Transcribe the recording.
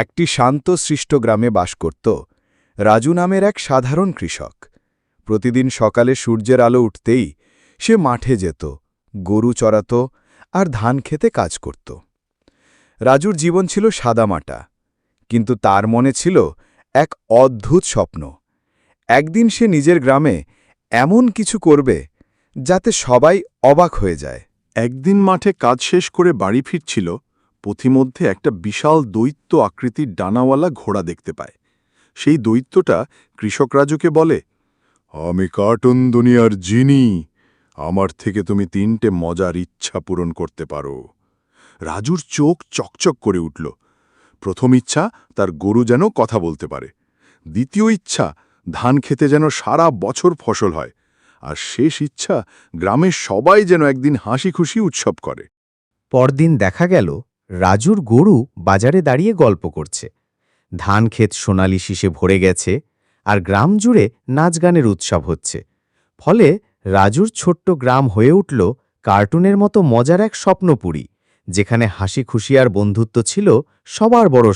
একটি শান্ত সৃষ্ট গ্রামে বাস করত রাজু নামের এক সাধারণ কৃষক। প্রতিদিন সকালে সূর্যের আলো উঠতেই সে মাঠে যেত, গরু চড়াত আর ধান খেতে কাজ করত। রাজুর জীবন ছিল সাদামাটা, কিন্তু তার মনে ছিল এক অদ্ভুত স্বপ্ন। একদিন সে নিজের গ্রামে এমন কিছু করবে যাতে সবাই অবাক হয়ে যায়। একদিন মাঠে কাজ শেষ করে বাড়ি ফিরছিল, পথিমধ্যে একটা বিশাল দৈত্য আকৃতির ডানাওয়ালা ঘোড়া দেখতে পায়। সেই দৈত্যটা কৃষক রাজুকে বলে, আমি কার্টুন দুনিয়ার জিনি, আমার থেকে তুমি 3টে মজার ইচ্ছা পূরণ করতে পারো। রাজুর চোখ চকচক করে উঠল। প্রথম ইচ্ছা, তার গরু যেন কথা বলতে পারে। দ্বিতীয় ইচ্ছা, ধান খেতে যেন সারা বছর ফসল হয়। আর শেষ ইচ্ছা, গ্রামের সবাই যেন একদিন হাসি খুশি উৎসব করে। পরদিন দেখা গেল রাজুর গরু বাজারে দাঁড়িয়ে গল্প করছে। ধান ক্ষেত সোনালি শীষে ভরে গেছে আর গ্রাম জুড়ে নাচগানের উৎসব হচ্ছে। ফলে রাজুর ছোট্ট গ্রাম হয়ে উঠল কার্টুনের মতো মজার এক স্বপ্নপুরী, যেখানে হাসি খুশি আর বন্ধুত্ব ছিল সবার বড়